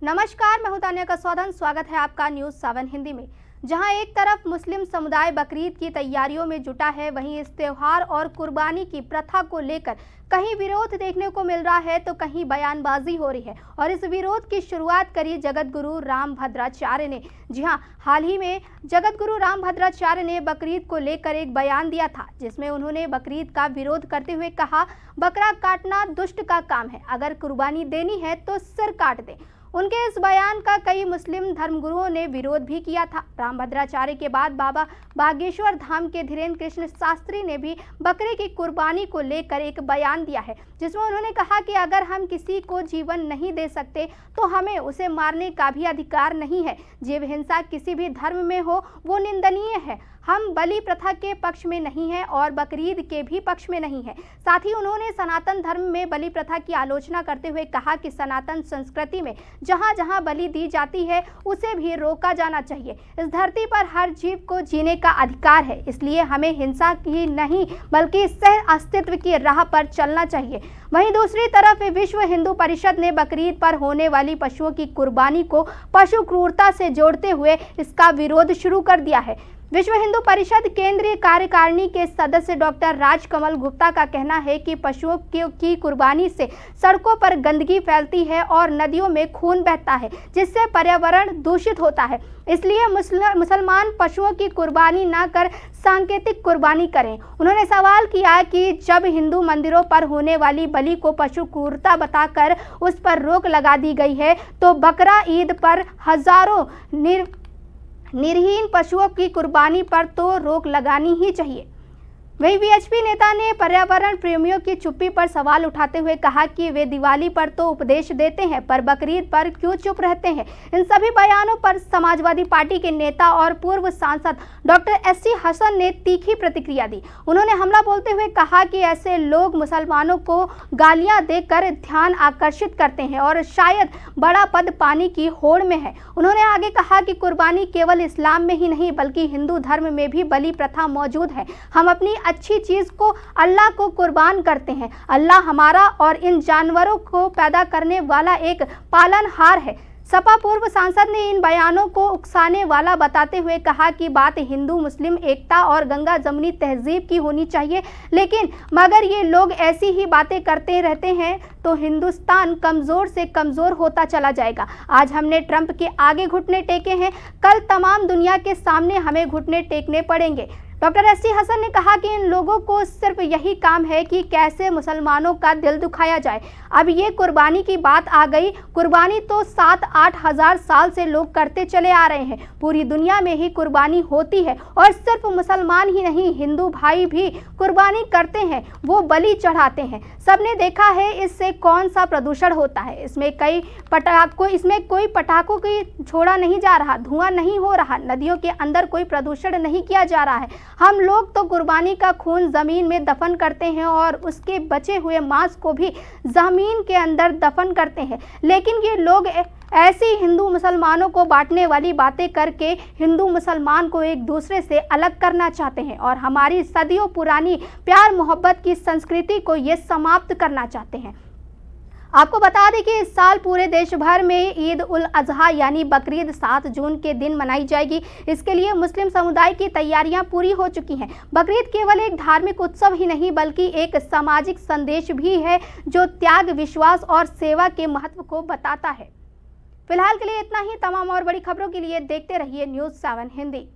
नमस्कार, मैं हूं तानिया कसौदन। स्वागत है आपका न्यूज़ 7 हिंदी में। जहां एक तरफ मुस्लिम समुदाय बकरीद की तैयारियों में जुटा है, वहीं इस त्योहार और कुर्बानी की प्रथा को लेकर कहीं विरोध देखने को मिल रहा है तो कहीं बयानबाजी हो रही है। और इस विरोध की शुरुआत करी जगत गुरु रामभद्राचार्य ने। जी हां, हाल ही में जगत गुरु रामभद्राचार्य ने बकरीद को लेकर एक बयान दिया था, जिसमें उन्होंने बकरीद का विरोध करते हुए कहा, बकरा काटना दुष्ट का काम है, अगर कुर्बानी देनी है तो सिर काट दे। उनके इस बयान का कई मुस्लिम धर्मगुरुओं ने विरोध भी किया था। रामभद्राचार्य के बाद बाबा बागेश्वर धाम के धीरेन्द्र कृष्ण शास्त्री ने भी बकरे की कुर्बानी को लेकर एक बयान दिया है, जिसमें उन्होंने कहा कि अगर हम किसी को जीवन नहीं दे सकते तो हमें उसे मारने का भी अधिकार नहीं है। जीव हिंसा किसी भी धर्म में हो वो निंदनीय है। हम बलि प्रथा के पक्ष में नहीं है और बकरीद के भी पक्ष में नहीं है। साथ ही उन्होंने सनातन धर्म में बलि प्रथा की आलोचना करते हुए कहा कि सनातन संस्कृति में जहाँ जहाँ बलि दी जाती है उसे भी रोका जाना चाहिए। इस धरती पर हर जीव को जीने का अधिकार है, इसलिए हमें हिंसा की नहीं बल्कि सह अस्तित्व की राह पर चलना चाहिए। वहीं दूसरी तरफ विश्व हिंदू परिषद ने बकरीद पर होने वाली पशुओं की कुर्बानी को पशु क्रूरता से जोड़ते हुए इसका विरोध शुरू कर दिया है। विश्व हिंदू परिषद केंद्रीय कार्यकारिणी के सदस्य डॉक्टर राजकमल गुप्ता का कहना है कि पशुओं की कुर्बानी से सड़कों पर गंदगी फैलती है और नदियों में खून बहता है, जिससे पर्यावरण दूषित होता है। इसलिए मुसलमान पशुओं की कुर्बानी न कर सांकेतिक कुर्बानी करें। उन्होंने सवाल किया कि जब हिंदू मंदिरों पर होने वाली बलि को पशु क्रूरता बताकर उस पर रोक लगा दी गई है, तो बकरा ईद पर हजारों निरहीन पशुओं की कुर्बानी पर तो रोक लगानी ही चाहिए। वहीं वीएचपी नेता ने पर्यावरण प्रेमियों की चुप्पी पर सवाल उठाते हुए कहा कि वे दिवाली पर तो उपदेश देते हैं, पर बकरीद पर क्यों चुप रहते हैं। इन सभी बयानों पर समाजवादी पार्टी के नेता और पूर्व सांसद डॉक्टर एससी हसन ने तीखी प्रतिक्रिया दी। उन्होंने हमला बोलते हुए कहा कि ऐसे लोग मुसलमानों को गालियां देकर ध्यान आकर्षित करते हैं और शायद बड़ा पद पाने की होड़ में है। उन्होंने आगे कहा कि कुर्बानी केवल इस्लाम में ही नहीं बल्कि हिंदू धर्म में भी बलि प्रथा मौजूद है। हम अपनी अच्छी चीज को अल्लाह को कुर्बान करते हैं। अल्लाह हमारा और इन जानवरों को पैदा करने वाला एक पालनहार है। सपा पूर्व सांसद ने इन बयानों को उकसाने वाला बताते हुए कहा कि बात हिंदू मुस्लिम एकता और गंगा जमनी तहजीब की होनी चाहिए, लेकिन मगर ये लोग ऐसी ही बातें करते रहते हैं तो हिंदुस्तान कमज़ोर से कमज़ोर होता चला जाएगा। आज हमने ट्रंप के आगे घुटने टेके हैं, कल तमाम दुनिया के सामने हमें घुटने टेकने पड़ेंगे। डॉक्टर एससी हसन ने कहा कि इन लोगों को सिर्फ यही काम है कि कैसे मुसलमानों का दिल दुखाया जाए। अब ये कुर्बानी की बात आ गई। कुर्बानी तो 7-8 हज़ार साल से लोग करते चले आ रहे हैं। पूरी दुनिया में ही कुर्बानी होती है और सिर्फ मुसलमान ही नहीं, हिंदू भाई भी कुर्बानी करते हैं, वो बलि चढ़ाते हैं। सबने देखा है इससे कौन सा प्रदूषण होता है। इसमें कोई पटाखों की छोड़ा नहीं जा रहा, धुआं नहीं हो रहा, नदियों के अंदर कोई प्रदूषण नहीं किया जा रहा है। हम लोग तो कुर्बानी का खून जमीन में दफन करते हैं और उसके बचे हुए मांस को भी जमीन के अंदर दफन करते हैं। लेकिन ये लोग ऐसी हिंदू मुसलमानों को बांटने वाली बातें करके हिंदू मुसलमान को एक दूसरे से अलग करना चाहते हैं और हमारी सदियों पुरानी प्यार मोहब्बत की संस्कृति को ये समाप्त करना चाहते हैं। आपको बता दें कि इस साल पूरे देश भर में ईद उल अजहा यानी बकरीद 7 जून के दिन मनाई जाएगी। इसके लिए मुस्लिम समुदाय की तैयारियां पूरी हो चुकी हैं। बकरीद केवल एक धार्मिक उत्सव ही नहीं बल्कि एक सामाजिक संदेश भी है जो त्याग, विश्वास और सेवा के महत्व को बताता है। फिलहाल के लिए इतना ही। तमाम और बड़ी खबरों के लिए देखते रहिए न्यूज़ 7 हिंदी।